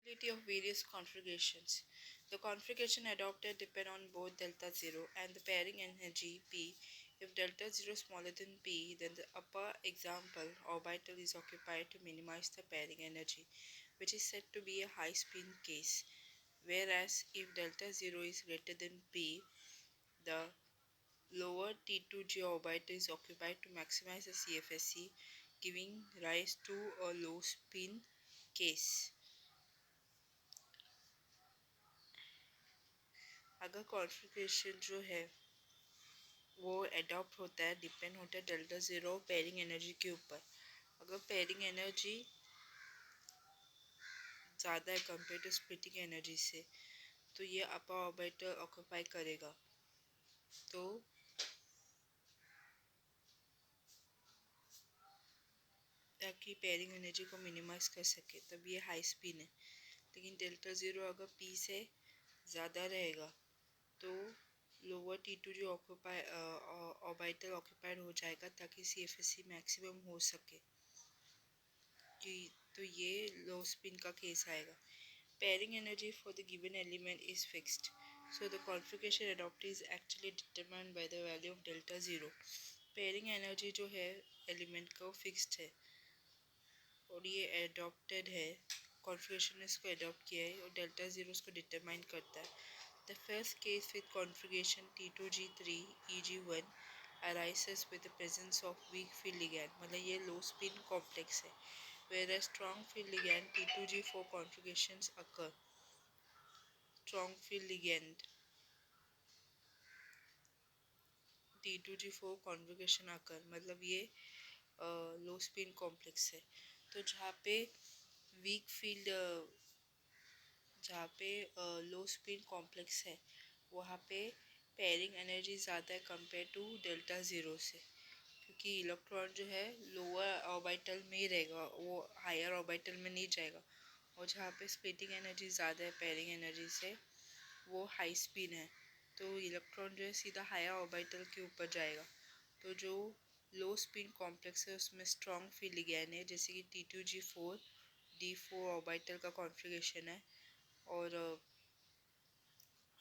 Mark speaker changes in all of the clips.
Speaker 1: Of various configurations. The configuration adopted depend on both delta zero and the pairing energy P. If delta zero is smaller than P, then the upper example orbital is occupied to minimize the pairing energy, which is said to be a high spin case. Whereas if delta zero is greater than P, the lower T2G orbital is occupied to maximize the CFSE, giving rise to a low spin case. अगर configuration जो है वो adopt होता है depend होता है delta zero pairing energy के ऊपर. अगर पेयरिंग एनर्जी ज़्यादा है कंपेयर टू स्प्लिटिंग एनर्जी से तो ये अपर ऑर्बिटर ऑक्यूपाई करेगा. तो ताकि पेयरिंग एनर्जी को मिनिमाइज कर सके तब ये हाई स्पिन है. लेकिन डेल्टा ज़ीरो अगर पी से ज़्यादा रहेगा तो लोअर टी टू जो ऑक्यूपाई ऑर्बिटल ऑक्यूपाइड हो जाएगा ताकि C F S C maximum हो सके. तो ये लो स्पिन का केस आएगा. Pairing energy for the given element is fixed, so the configuration adopted is actually determined by the value of delta zero. Pairing energy जो है element का वो फिक्स्ड है और ये एडॉप्टेड है. कॉन्फ़िगरेशन ने इसको एडॉप्ट किया है और डेल्टा ज़ीरो इसको डिटरमाइन करता है. The first case with configuration T2G3 EG1 arises with the presence of weak field ligand. मतलब ये लो स्पिन कॉम्प्लेक्स है. Whereas strong field ligand T2G4 configurations occur. Strong field ligand T2G4 configuration occur. मतलब ये low spin complex है. तो जहाँ पे लो spin complex है वहाँ पे पेयरिंग एनर्जी ज़्यादा है कंपेयर टू डेल्टा ज़ीरो से, क्योंकि इलेक्ट्रॉन जो है लोअर ऑर्बिटल में ही रहेगा, वो हायर ऑर्बिटल में नहीं जाएगा. और जहाँ पे स्प्लिटिंग एनर्जी ज़्यादा है पेयरिंग एनर्जी से वो हाई स्पिन है तो इलेक्ट्रॉन जो है सीधा हायर ऑर्बिटल के ऊपर जाएगा. तो जो लो स्पिन कॉम्प्लेक्स है उसमें स्ट्रॉन्ग फील्ड लिगैंड है जैसे कि T2G4 D4 ऑर्बिटल का कॉन्फ़िगरेशन है और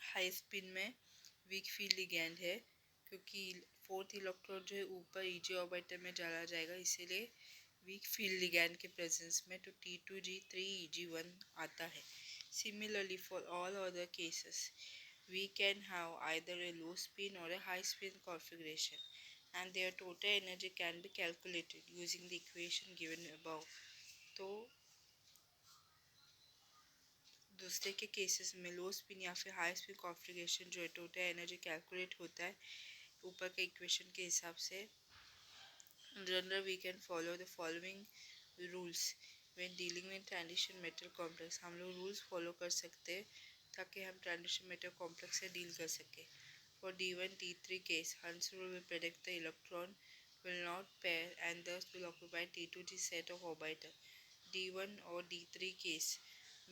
Speaker 1: हाई स्पिन में वीक फील्ड लिगैंड है क्योंकि फोर्थ इलेक्ट्रॉन जो है ऊपर ईजी ऑर्बिटल में चला जाएगा, इसीलिए वीक फील्ड लिगैंड के प्रेजेंस में तो T2G3 EG1 आता है. Similarly, for all other cases, we can have either a low spin or a high spin configuration, and their total energy can be calculated using the equation given above. तो दूसरे के cases में लो spin या फिर high spin configuration जो है total energy calculate होता है ऊपर के इक्वेशन के हिसाब से. In general, we can follow the following rules when dealing with transition metal complex. हम लोग rules follow कर सकते हैं ताकि हम transition metal complex से deal कर सके. For D1 D3 case, Hunt's rule will predict the electron will not pair and thus will occupy T2G set of orbital. D1 और D3 केस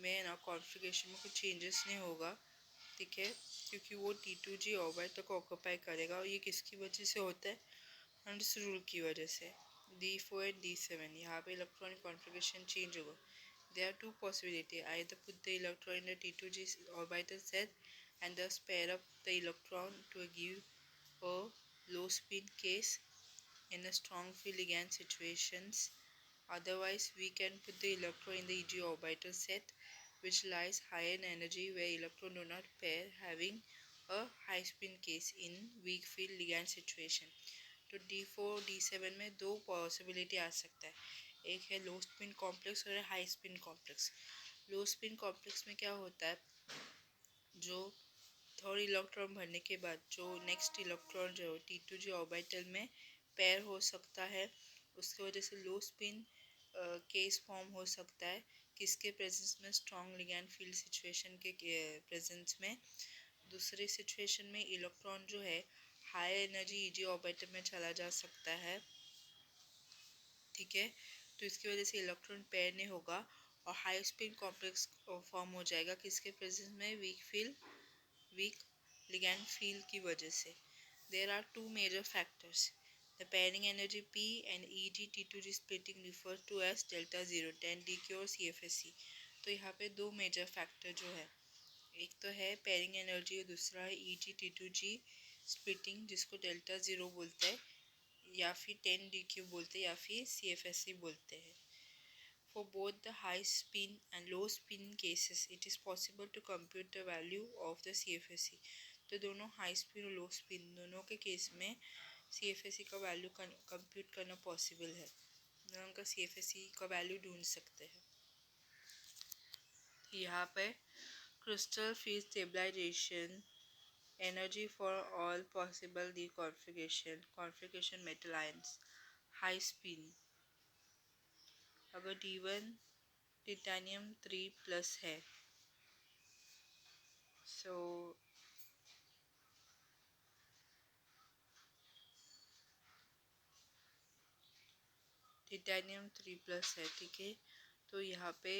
Speaker 1: में ना कॉन्फ़िगरेशन में कुछ चेंजेस नहीं होगा, ठीक है, क्योंकि वो T2G ऑर्बिटल को ऑक्यूपाई करेगा. और ये किसकी वजह से होता है? हंट्स रूल की वजह से. D4 एंड D7 यहाँ पे इलेक्ट्रॉनिक कॉन्फ़िगरेशन चेंज होगा. There are two possibilities. Either put the electron in the T2G orbital set and thus pair up the electron to give a low spin case in a strong field ligand situations. Otherwise, we can put the electron in the EG orbital set which lies higher in energy where electron do not pair, having a high spin case in weak field ligand situation. तो D4 D7 में दो possibility आ सकता है. एक है लो spin complex और high spin complex. लो spin complex में क्या होता है, जो थर्ड इलेक्ट्रॉन भरने के बाद जो नेक्स्ट इलेक्ट्रॉन जो T2G ऑर्बिटल में पेयर हो सकता है, उसकी वजह से लो स्पिन केस फॉर्म हो सकता है. किसके प्रेजेंस में? स्ट्रॉन्ग लिगैंड फील्ड सिचुएशन के प्रेजेंस में. दूसरे सिचुएशन में इलेक्ट्रॉन जो है हाई एनर्जी ईजी ऑर्बिटल में चला जा सकता है, ठीक है. तो इसकी वजह से इलेक्ट्रॉन पेयर नहीं होगा और हाई स्पिन कॉम्प्लेक्स फॉर्म हो जाएगा किसके प्रेजेंस में? वीक लिगैंड फील्ड की वजह से. There are two major factors. The pairing energy P and EG T2G splitting referred to as delta 0 10 DQ और CFSE. तो यहाँ पे दो मेजर फैक्टर जो है, एक तो है पेयरिंग एनर्जी और दूसरा है EG T2G स्प्लिटिंग, जिसको डेल्टा ज़ीरो बोलते हैं या फिर 10 DQ बोलते हैं या फिर CFSE बोलते हैं. For both the high spin and low spin cases, it is possible to compute the value of the CFSE. तो दोनों हाई स्पिन और लो स्पिन दोनों के केस में CFSE का वैल्यू कंप्यूट करना पॉसिबल है. दोनों का CFSE का वैल्यू ढूंढ सकते हैं. यहाँ पे crystal field stabilisation, energy for all possible D configuration metal ions, high spin. अगर D1 टिटानियम 3+ है, सो टिटानियम 3+ है, ठीक है. तो यहाँ पे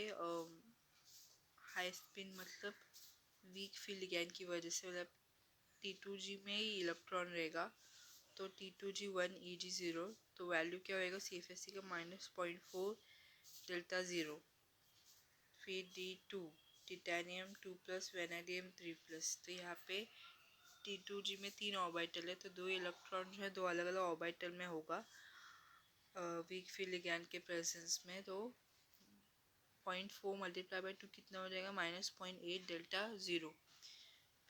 Speaker 1: हाई स्पिन मतलब वीक फील्ड लिगैंड की वजह से, मतलब T2G में ही इलेक्ट्रॉन रहेगा, तो T2G1 EG0, तो वैल्यू क्या होएगा CFSE का -0.4 डेल्टा ज़ीरो. फिर D2 टिटानियम 2+ वेनेडियम 3+, तो यहाँ पे T2G में 3 ऑर्बिटल है, तो दो इलेक्ट्रॉन जो है दो अलग अलग ऑर्बिटल में होगा वीक फील्ड लिगैंड के प्रेजेंस में. तो 0.4 मल्टीप्लाई बाई 2 कितना हो जाएगा -0.8 डेल्टा ज़ीरो.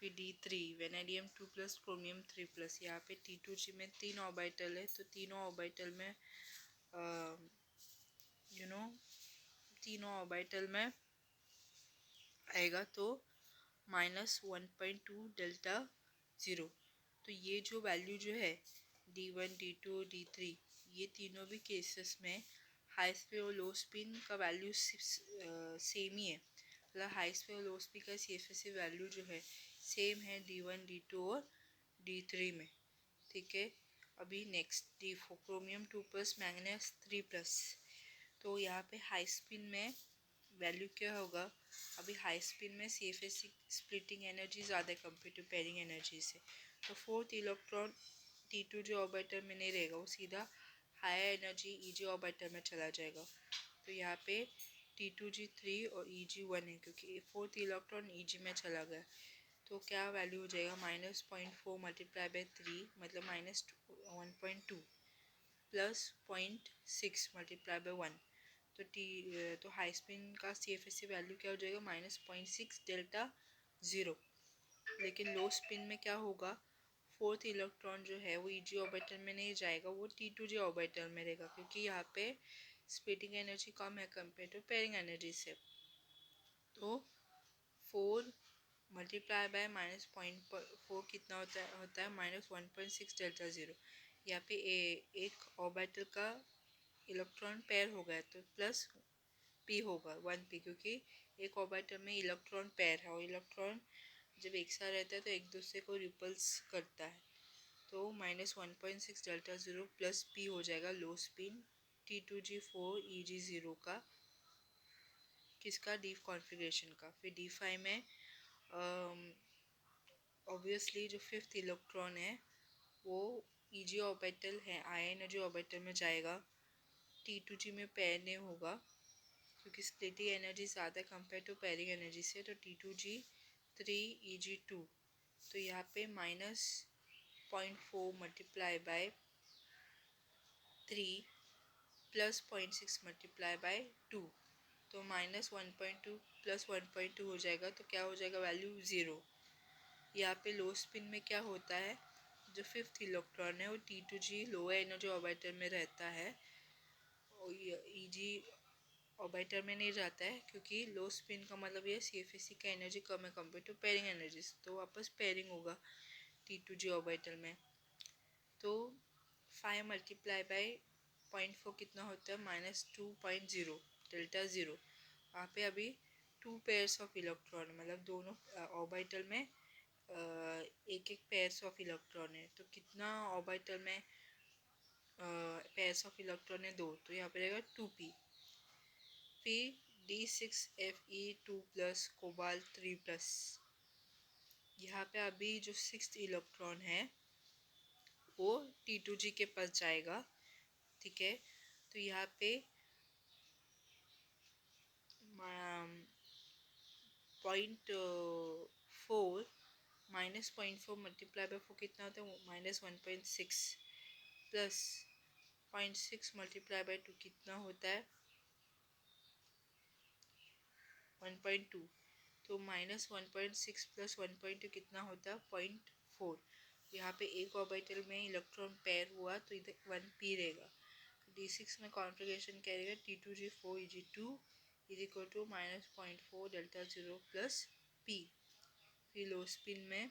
Speaker 1: फिर D3 वेनेडियम 2+ क्रोमियम 3+, यहाँ पे T2G में 3 ऑर्बिटल है, तो तीनों ऑर्बिटल में तीनों ऑर्बिटल में आएगा, तो -1.2 डेल्टा ज़ीरो. तो ये जो वैल्यू जो है D1 D2 D3, ये तीनों भी केसेस में हाई स्पिन और लो स्पिन का वैल्यू सेम ही है. मतलब हाई स्पिन और लो स्पिन का CFSE वैल्यू जो है सेम है D1 D2 और D3 में, ठीक है. अभी नेक्स्ट D4 क्रोमियम 2+ मैंगनीज 3+, तो यहाँ पे हाई स्पिन में वैल्यू क्या होगा. अभी हाई स्पिन में CFSE स्प्लिटिंग एनर्जी ज़्यादा कंपेयर टू पेयरिंग एनर्जी से, तो फोर्थ इलेक्ट्रॉन T2G ऑर्बिटल में नहीं रहेगा, वो सीधा हायर एनर्जी EG ऑर्बिटल में चला जाएगा. तो यहाँ पे T2G3 और EG1 है, क्योंकि फोर्थ इलेक्ट्रॉन EG में चला गया, तो क्या वैल्यू हो जाएगा -0.4 मल्टीप्लाई बाई 3, मतलब -1.2 प्लस 0.6 मल्टीप्लाई बाई 1. तो हाई स्पिन का CFSE वैल्यू क्या हो जाएगा -0.6 डेल्टा ज़ीरो. लेकिन लो स्पिन में क्या होगा, फोर्थ इलेक्ट्रॉन जो है वो EG ऑर्बिटल में नहीं जाएगा, वो T2G ऑर्बिटल में रहेगा, क्योंकि यहाँ पे स्प्लिटिंग एनर्जी कम है कंपेयर टू पेयरिंग एनर्जी से. तो 4 मल्टीप्लाई बाय -0.4 कितना होता है -1.6 डेल्टा ज़ीरो. यहाँ पे एक ऑर्बिटल का इलेक्ट्रॉन पेयर हो गया, तो प्लस P होगा 1P, क्योंकि एक ऑर्बिटल में इलेक्ट्रॉन पेयर है और इलेक्ट्रॉन जब एक साथ रहता है तो एक दूसरे को रिपल्स करता है. तो -1.6 डेल्टा ज़ीरो प्लस P हो जाएगा लो स्पिन T2G4 EG0 का, किसका डी कॉन्फ़िगरेशन का. फिर D5 में ऑब्वियसली जो फिफ्थ इलेक्ट्रॉन है वो EG ऑर्बिटल है, हाई एनर्जी ऑर्बिटल में जाएगा, T2G में पेयर नहीं होगा, क्योंकि स्प्लिटिंग एनर्जी ज़्यादा कंपेयर टू पेयरिंग एनर्जी से. तो T2G3 EG2, तो यहाँ पे -0.4 multiply by 3 plus 0.6 multiply by 2, तो -1.2 प्लस 1.2 हो जाएगा, तो क्या हो जाएगा वैल्यू ज़ीरो. यहाँ पे लो स्पिन में क्या होता है, जो फिफ्थ इलेक्ट्रॉन है वो T2G लोअर एनर्जी ऑर्बिटल में रहता है और EG ऑर्बिटल में नहीं जाता है, क्योंकि लो स्पिन का मतलब ये CFSE का एनर्जी कम है कंपेयर टू पेयरिंग एनर्जी, तो वापस पेयरिंग होगा T2G ऑर्बिटल में. तो 5 मल्टीप्लाई बाई 0.4 कितना होता है -2.0 डेल्टा ज़ीरो. वहाँ पे अभी 2 पेयर्स ऑफ इलेक्ट्रॉन, मतलब दोनों ऑर्बिटल में एक एक पेयर्स ऑफ इलेक्ट्रॉन है, तो कितना ऑर्बिटल में पेयर्स ऑफ इलेक्ट्रॉन है 2, तो यहाँ पे रहेगा 2P. फिर D6Fe2+ कोबाल्ट 3+, यहाँ पे अभी जो सिक्स्थ इलेक्ट्रॉन है वो T2G के पास जाएगा, ठीक है. तो यहाँ पे 0.4 -0.4 मल्टीप्लाई बाय 4 कितना होता है -1.6 प्लस 0.6 मल्टीप्लाई बाय 2 कितना होता है 1.2। तो -1.6 प्लस 1.2 कितना होता है 0.4। यहाँ पे एक ऑर्बिटल में इलेक्ट्रॉन पेयर हुआ तो इधर 1p रहेगा। D6 में कॉन्फ़िगरेशन क्या रहेगा T2G4 Eg2 is equal to -0.4 delta 0 plus p। फिर लो स्पिन में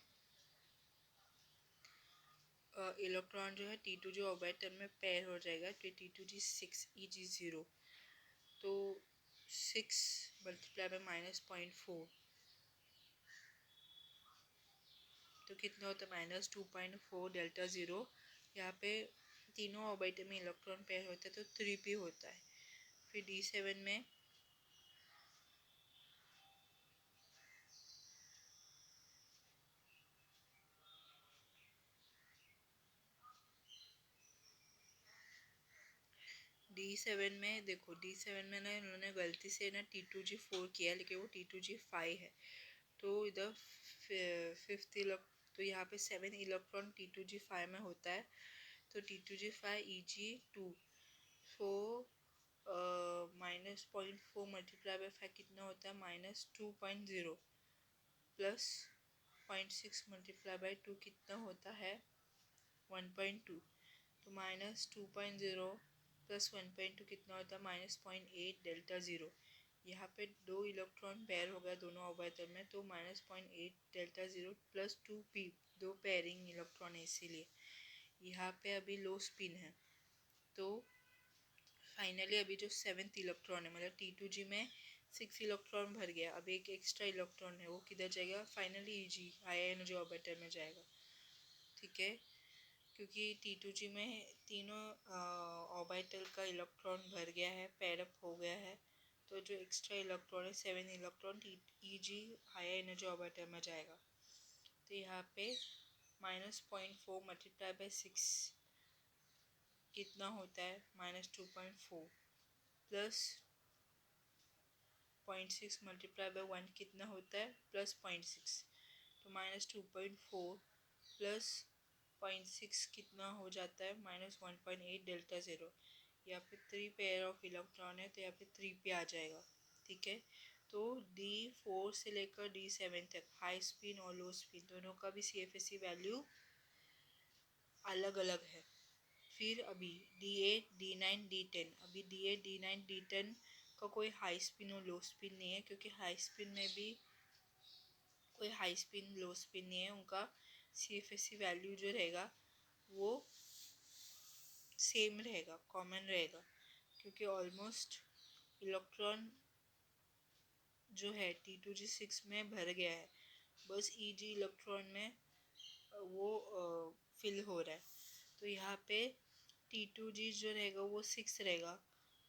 Speaker 1: इलेक्ट्रॉन जो है T2G ऑर्बिटल में पेयर हो जाएगा तो T2G6 Eg0। तो 6 मल्टीप्लाई बाय -0.4 तो कितना होता है -2.4 डेल्टा 0। यहाँ पे तीनों ऑर्बिटल में इलेक्ट्रॉन पेयर होता है तो 3p होता है। फिर D7 में D7 में देखो D7 में ना इन्होंने गलती से ना T2G4 किया लेकिन वो T2G5 है। तो इधर फिफ्थ तो यहाँ पे 7 इलेक्ट्रॉन T2G5 में होता है तो T2G5 Eg2 so -0.4 multiply by 5 कितना होता है -2.0 प्लस 0.6 मल्टीप्लाई बाय 2 कितना होता है 1.2। तो -2.0 प्लस 1.2 कितना होता है -0.8 डेल्टा 0। यहाँ पे दो इलेक्ट्रॉन पेयर हो गया दोनों ऑर्बिटल में तो -0.8 डेल्टा 0 प्लस 2p दो पेयरिंग इलेक्ट्रॉन है इसीलिए। यहाँ पे अभी लो स्पिन है तो फाइनली अभी जो 7th इलेक्ट्रॉन है मतलब T2G में 6 इलेक्ट्रॉन भर गया। अब एक एक्स्ट्रा इलेक्ट्रॉन है वो किधर जाएगा finally Eg high energy orbital में जाएगा। ठीक है क्योंकि T2G में तीनों ऑर्बिटल का इलेक्ट्रॉन भर गया है पेयर अप हो गया है तो जो एक्स्ट्रा इलेक्ट्रॉन है 7 electron Eg high energy orbital में जाएगा। तो यहाँ पे -0.4 मल्टीप्लाई बाय 6 कितना होता है -2.4 प्लस 0.6 मल्टीप्लाई बाय 1 कितना होता है +0.6। तो -2.4 प्लस 0.6 कितना हो जाता है -1.8 डेल्टा 0। यहाँ पे 3 पेयर ऑफ इलेक्ट्रॉन है तो यहाँ पे 3p आ जाएगा। ठीक है तो D4 से लेकर D7 तक हाई स्पिन और लो स्पिन दोनों का भी CFSE वैल्यू अलग अलग है। फिर अभी D8 D9 D10 अभी D8 D9 D10 का कोई हाई स्पिन और लो स्पिन नहीं है क्योंकि हाई स्पिन में भी कोई हाई स्पिन लो स्पिन नहीं है। उनका CFSE वैल्यू जो रहेगा वो सेम रहेगा कॉमन रहेगा क्योंकि ऑलमोस्ट इलेक्ट्रॉन जो है T2G6 में भर गया है बस Eg इलेक्ट्रॉन में वो फिल हो रहा है। तो यहाँ पे T2G जो रहेगा वो 6 रहेगा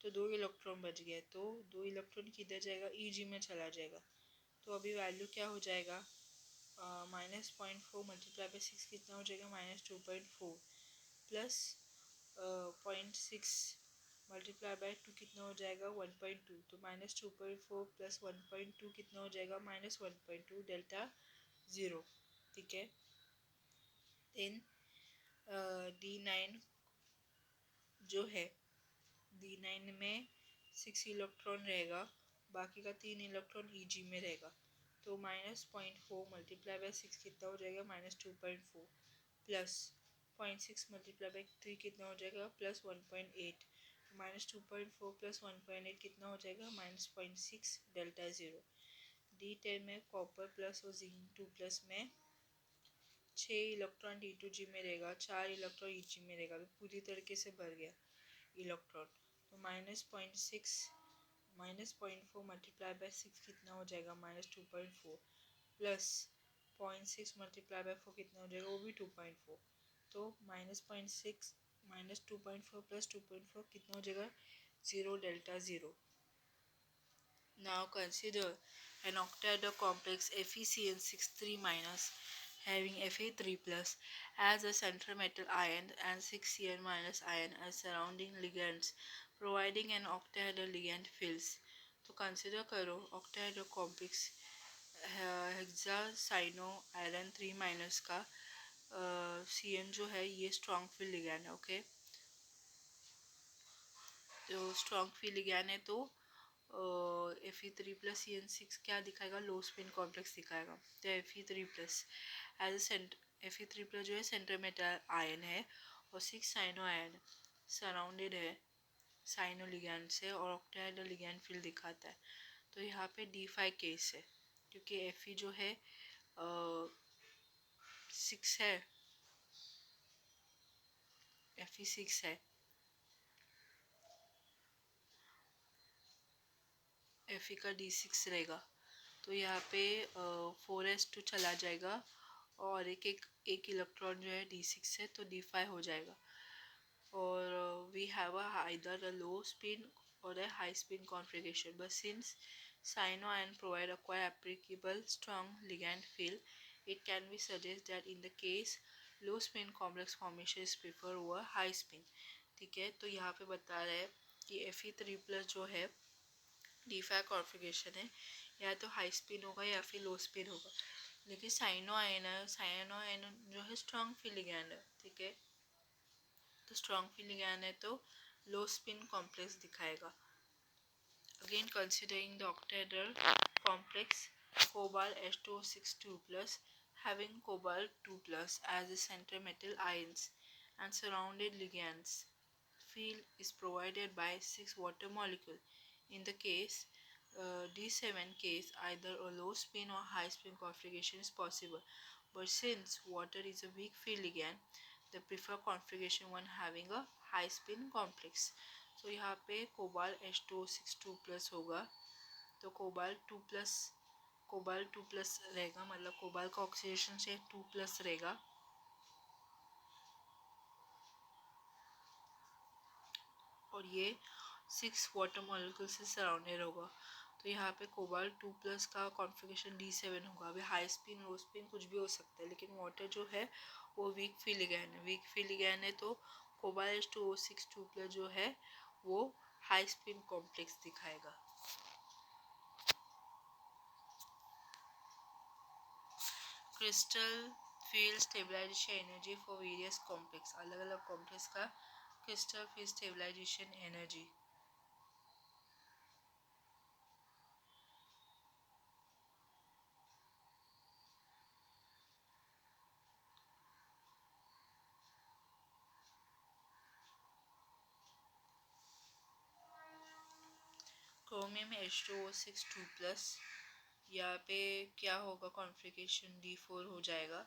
Speaker 1: तो 2 इलेक्ट्रॉन बच गया तो 2 इलेक्ट्रॉन किधर जाएगा Eg में चला जाएगा। तो अभी वैल्यू क्या हो जाएगा -0.4 मल्टीप्लाई बाय 6 कितना हो जाएगा -2.4 प्लस 0.6 मल्टीप्लाई बाय 2 कितना हो जाएगा 1.2। तो -2.4 प्लस 1.2 कितना हो जाएगा -1.2 डेल्टा 0। ठीक है देन D9 जो है D9 में 6 इलेक्ट्रॉन रहेगा बाकी का 3 इलेक्ट्रॉन Eg में रहेगा। तो -0.4 मल्टीप्लाई बाय 6 कितना हो जाएगा -2.4 प्लस 0.6 मल्टीप्लाई बाय 3 कितना हो जाएगा +1.8। -2.4 प्लस 1.8 कितना हो जाएगा -0.6 डेल्टा 0। D10 में कॉपर प्लस और जिंक 2 प्लस में 6 इलेक्ट्रॉन T2G में रहेगा 4 इलेक्ट्रॉन Eg में रहेगा तो पूरी तरीके से भर गया इलेक्ट्रॉन। तो -0.6 -0.4 मल्टीप्लाई बाय 6 कितना हो जाएगा -2.4 प्लस 0.6 मल्टीप्लाई बाय 4 कितना हो जाएगा वो भी 2.4। तो -0.6 -2.4 प्लस 2.4 कितना हो जाएगा 0 delta 0। Now consider an octahedral complex FeCN63 minus having Fa3 plus as a central metal ion and 6Cn minus ion as surrounding ligands providing an octahedral ligand fields। तो कंसिडर करो octahedral complex hexa cyano iron 3 का C N जो है ये strong field ligand है। Okay, तो strong field ligand है तो Fe3+CN6 क्या दिखाएगा, लो स्पिन कॉम्प्लेक्स दिखाएगा। तो Fe3+ as a centre, Fe3+ जो है सेंटर मेटल आयन है और 6 साइनो आयन सराउंडेड है साइनो लिगैंड से और ऑक्टाहेड्रल लिगैंड फील्ड दिखाता है। तो यहाँ पे D5 केस है क्योंकि Fe जो है 6 है, Fe6 है, Fe का D6 रहेगा। तो यहाँ पे 4s2 चला जाएगा और एक इलेक्ट्रॉन जो है D6 है तो D5 हो जाएगा। और we have either a low spin और a high spin configuration, but since cyano ion provide a quite applicable strong ligand field, it can be suggested that in the case low spin complex formation is preferred over high spin। ठीक है, तो यहाँ पे बता रहे हैं कि Fe3+ जो है D5 कॉन्फ़िगरेशन है, या तो हाई स्पिन होगा या फिर लो स्पिन होगा। लेकिन साइनो आयन जो है स्ट्रॉन्ग फील्ड लिगैंड है। ठीक है, तो स्ट्रॉन्ग फील्ड लिगैंड है तो लो स्पिन कॉम्प्लेक्स दिखाएगा। Again considering the octahedral complex cobalt H2O6 2+ having cobalt 2+ as the center metal ions and surrounded ligands field is provided by 6 water molecule. In the case D7 case, either a low spin or high spin configuration is possible, but since water is a weak field ligand, the preferred configuration one having a high spin complex. So यहाँ पे cobalt H2O6 2+ होगा, तो cobalt 2+ रहेगा, मतलब cobalt का oxidation से 2+ रहेगा और ये 6 वाटर मॉलिक्यूल से सराउंडेड होगा। तो यहाँ पे कोबाल्ट 2+ का कॉन्फ़िगरेशन D7 होगा। अभी हाई स्पिन लो स्पिन कुछ भी हो सकता है, लेकिन वाटर जो है वो वीक फील्ड लिगैंड है। वीक फील्ड लिगैंड है तो कोबाल्ट H2O6 2+ जो है वो हाई स्पिन कॉम्प्लेक्स दिखाएगा। Crystal field stabilisation energy for various complex, अलग अलग कॉम्प्लेक्स का crystal field stabilisation energy. Chromium H2O6 2+, यहाँ पे क्या होगा, कॉन्फ़िगरेशन D4 हो जाएगा।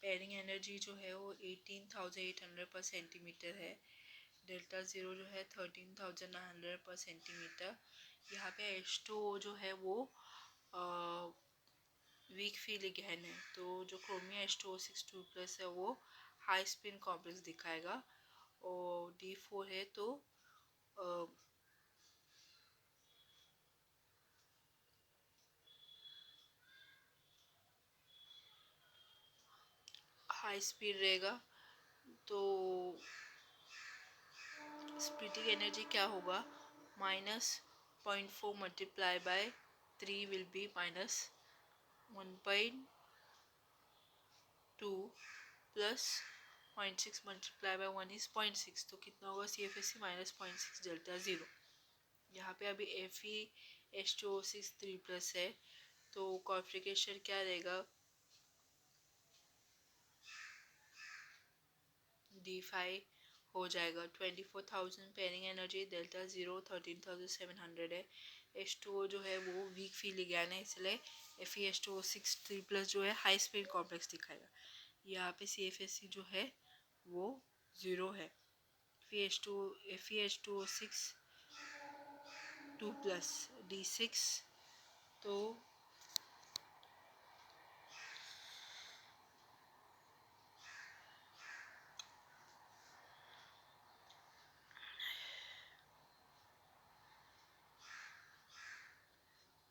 Speaker 1: पेयरिंग एनर्जी जो है वो 18,800 पर सेंटीमीटर है। डेल्टा ज़ीरो जो है 13,900 पर सेंटीमीटर। यहाँ पे H2O जो है वो वीक फील्ड लिगैंड है, तो जो क्रोमियम H2O6 2+ है वो हाई स्पिन कॉम्प्लेक्स दिखाएगा। और D4 है तो हाई स्पीड रहेगा। तो स्प्लिटिंग एनर्जी क्या होगा, -0.4 multiply by 3 will be -1.2 plus 0.6 multiply by 1 is 0.6, तो कितना होगा CFSC -0.6 डेल्टा ज़ीरो। यहाँ पे अभी Fe H2O6 3+ है, तो कॉन्फ़िगरेशन क्या रहेगा, D5 हो जाएगा। 24,000 पेयरिंग एनर्जी, डेल्टा ज़ीरो 13,700 है। H2O जो है वो वीक फील्ड लिगैंड है, इसलिए Fe H2O6 3+ जो है हाई स्पीड कॉम्प्लेक्स दिखाएगा। यहाँ पे CFSC जो है वो 0 है। Fe H2O6 2+ D6, तो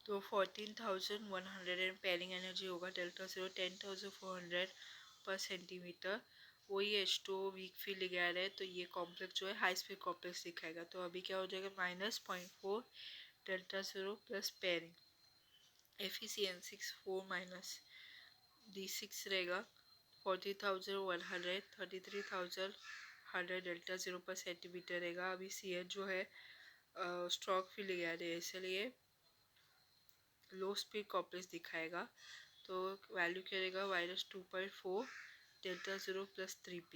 Speaker 1: तो 14,100 पेयरिंग एनर्जी होगा। डेल्टा ज़ीरो 10,400 पर सेंटीमीटर। वही H2O वीक फील्ड लिगैंड है, तो ये कॉम्प्लेक्स जो है हाई स्पीड कॉम्प्लेक्स दिखाएगा। तो अभी क्या हो जाएगा, -0.4 delta zero plus pairing FeCN6 4 minus D6 रहेगा 40,100 33,100 डेल्टा ज़ीरो पर सेंटीमीटर रहेगा। अभी CN जो है स्ट्रॉक फीलिंग है इसलिए लो स्पीड कॉम्प्लेक्स दिखाएगा। तो वैल्यू क्या रहेगा -2.4 delta zero plus 3p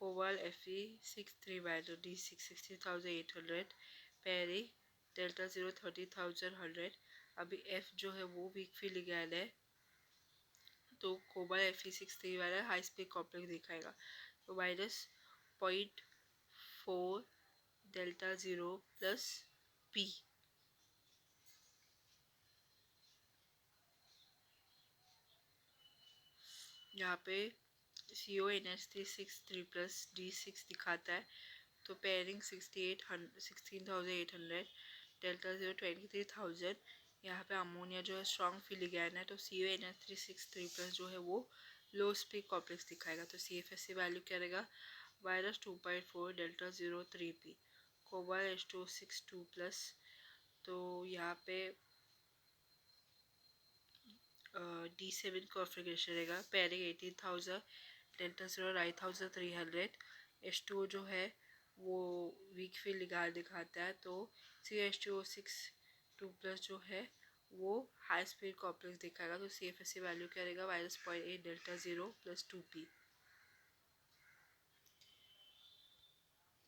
Speaker 1: cobalt Fe6 3 minus D6 16,800 पेरी डेल्टा ज़ीरो 30,100। अभी F जो है वो वीक फीलिंग है तो कोबाल Fe6 3 वाला हाई स्पीड कॉम्प्लेक्स दिखाएगा। तो -0.4 डेल्टा ज़ीरो प्लस p यहाँ पे CONH363 प्लस D6 दिखाता है। तो पेयरिंग 16,800 डेल्टा ज़ीरो 23,000। यहाँ पे अमोनिया जो है स्ट्रॉन्ग फिलिगैन है तो CONH363 प्लस जो है वो लो स्पीड कॉम्प्लेक्स दिखाएगा। तो CFSC वैल्यू क्या रहेगा -2.4 delta zero 3p कोबाल H2O6 2 plus. तो यहाँ पे D7 कॉन्फ़िगरेशन रहेगा। Pairing 18,000 delta zero 9,300। H2O जो है वो वीक फील्ड लिगार दिखाता है तो CH2O6 2 प्लस जो है वो हाई स्पीड कॉम्प्लेक्स दिखाएगा। तो CFSC वैल्यू क्या रहेगा -0.8 डेल्टा ज़ीरो प्लस 2p